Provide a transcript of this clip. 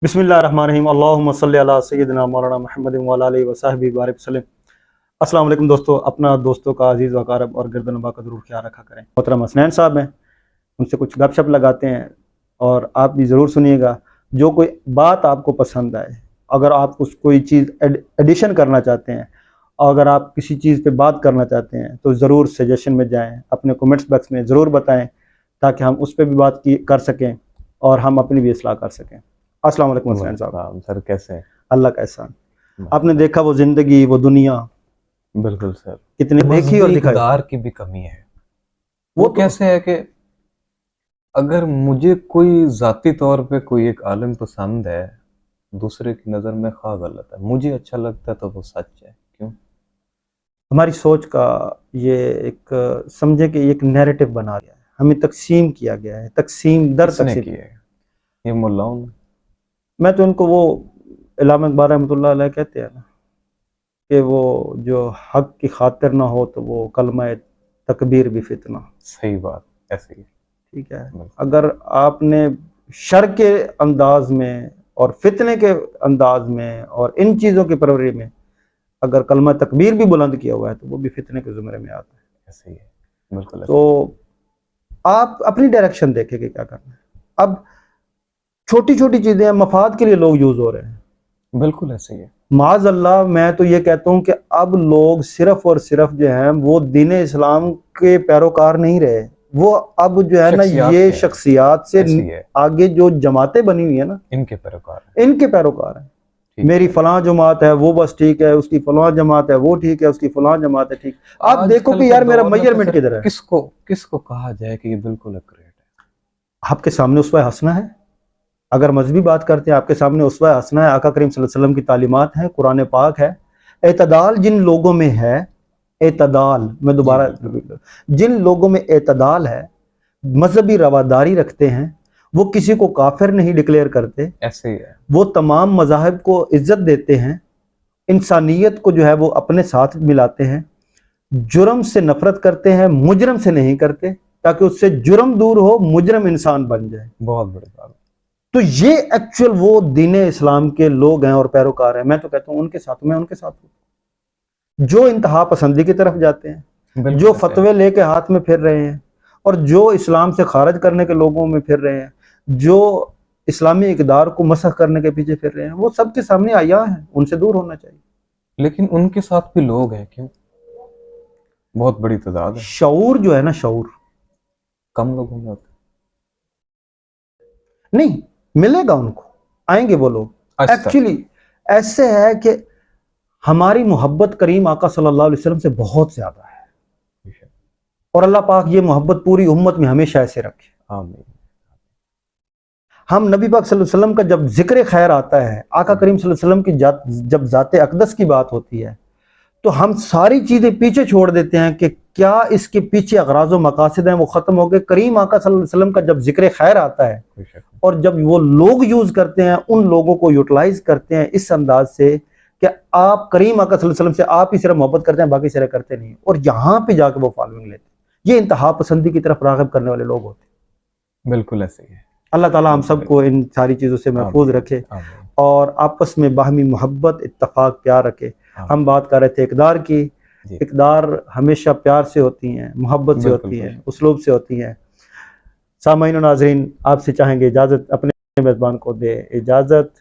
बिस्मिल्लाहिर्रहमानिर्रहीम अल्लाहुम्मा सल्ली अला सय्यिदिना मौलाना मुहम्मद व अला आलिहि व सहबिहि बारिक वसल्लम। अस्सलाम वालेकुम दोस्तों, अपना दोस्तों का अजीज़ वकारब और गर्दनबा का ज़रूर ख्याल रखा करें। मोहतरम हसनैन साहब हैं, उनसे कुछ गपशप लगाते हैं और आप भी ज़रूर सुनिएगा। जो कोई बात आपको पसंद आए, अगर आप कोई चीज़ एडिशन करना चाहते हैं, अगर आप किसी चीज़ पे बात करना चाहते हैं तो ज़रूर सजेशन में जाएँ, अपने कमेंट्स बॉक्स में ज़रूर बताएँ ताकि हम उस पर भी बात कर सकें और हम अपनी भी इस्लाह कर सकें। अस्सलाम वालेकुम हसनैन साहब। सर कैसे हैं? अल्लाह का एहसान। आपने देखा वो जिंदगी, वो दुनिया, बिल्कुल सर, कितने देखी और दिखाई। इक़्तिदार की भी कमी है। वो कैसे है कि अगर मुझे कोई ज़ाती तौर पे कोई एक आलिम पसंद है, दूसरे की नज़र में खा गलत है, मुझे अच्छा लगता है तो वो सच है। क्यों? हमारी सोच का ये एक समझे कि एक नैरेटिव बना गया है, हमें तकसीम किया गया है, तकसीम दर किसने तकसीम। किया है? ये मुल्लाओं ने। मैं तो उनको वो इल्हाम इक़बाल रहमतुल्लाह अलैह कहते हैं ना कि वो जो हक की खातिर ना हो तो वो कलमा तकबीर भी फितना। सही बात, ऐसे ही। ठीक है, अगर आपने शर के अंदाज में और फितने के अंदाज में और इन चीज़ों की परवरी में अगर कलमा तकबीर भी बुलंद किया हुआ है तो वो भी फितने के ज़ुमरे में आता है। ऐसे ही है, बिल्कुल। तो आप अपनी डायरेक्शन देखें कि क्या करना है। अब छोटी छोटी चीज़ें मफाद के लिए लोग यूज़ हो रहे हैं, बिल्कुल ऐसे ही है। माज़ अल्लाह, मैं तो ये कहता हूँ कि अब लोग सिर्फ और सिर्फ जो है वो दीन इस्लाम के पैरोकार नहीं रहे, वो अब जो है ना ये शख्सियात से आगे जो जमातें बनी हुई है ना, इनके पैरोकार हैं। मेरी फलां जमात है वो बस ठीक है, उसकी फलां जमात है वो ठीक है, उसकी फलां जमात है ठीक। आप देखो कि यार मेरा मेजरमेंट किधर है। किसको कहा जाए कि ये बिल्कुल एक्यूरेट है? आपके सामने उसवा हसना है। अगर मजहबी बात करते हैं, आपके सामने उसवा हसना है, आका करीम सल्लल्लाहु अलैहि वसल्लम की तालीमात हैं, कुरान पाक है। एतदाल जिन लोगों में है, एतदाल, मैं दोबारा, जिन लोगों में एतदाल है, मजहबी रवादारी रखते हैं, वो किसी को काफिर नहीं डिक्लेयर करते, ऐसे ही है। वो तमाम मज़ाहिब को इज्जत देते हैं, इंसानियत को जो है वो अपने साथ मिलाते हैं, जुर्म से नफरत करते हैं, मुजरम से नहीं करते, ताकि उससे जुर्म दूर हो, मुजरम इंसान बन जाए। बहुत बड़ी बात। तो ये एक्चुअल वो दीन इस्लाम के लोग हैं और पैरोकार हैं। मैं तो कहता हूँ उनके साथ, मैं उनके साथ हूँ जो इंतहा पसंदी की तरफ जाते हैं, जो फतवे लेके हाथ में फिर रहे हैं और जो इस्लाम से खारिज करने के लोगों में फिर रहे हैं, जो इस्लामी इक़्तिदार को मसख करने के पीछे फिर रहे हैं, वो सबके सामने आया है, उनसे दूर होना चाहिए। लेकिन उनके साथ भी लोग हैं, क्यों? बहुत बड़ी तादाद है। शऊर जो है ना, शऊर कम लोगों में होता नहीं, मिलेगा उनको, आएंगे वो लोग। एक्चुअली ऐसे है कि हमारी मोहब्बत करीम आका सल्लल्लाहु अलैहि वसल्लम से बहुत ज्यादा है और अल्लाह पाक ये मोहब्बत पूरी उम्मत में हमेशा ऐसे रखे। आमीन। हम नबी पाक सल्लल्लाहु अलैहि वसल्लम का जब जिक्र खैर आता है, आका करीम सल्लल्लाहु अलैहि वसल्लम की जब ज़ाते अक़दस की बात होती है, तो हम सारी चीज़ें पीछे छोड़ देते हैं कि क्या इसके पीछे अग़राज़ व मक़ासिद हैं, वो ख़त्म हो गए। करीम आका सल्लल्लाहु अलैहि वसल्लम का जब जिक्र खैर आता है और जब वो लोग यूज़ करते हैं, उन लोगों को यूटिलाइज़ करते हैं इस अंदाज से कि आप करीम आका सल्लल्लाहु अलैहि वसल्लम से आप ही सिर्फ मोहब्बत करते हैं, बाकी सिर्फ करते नहीं, और यहाँ पे जाके वो फॉलोइंग लेते हैं। ये इंतहा पसंदी की तरफ राग़िब करने वाले लोग होते हैं। बिल्कुल ऐसे ही है। अल्लाह ताला हम सबको इन सारी चीज़ों से महफूज रखे और आपस में बाहमी मोहब्बत, इत्तफाक, प्यार रखे। हम बात कर रहे थे इक़्तिदार की। इक़्तिदार हमेशा प्यार से होती हैं, मोहब्बत से होती हैं, उसलूब से होती हैं। सामाईन और नाज़रीन, आपसे चाहेंगे इजाज़त, अपने मेज़बान को दे इजाज़त।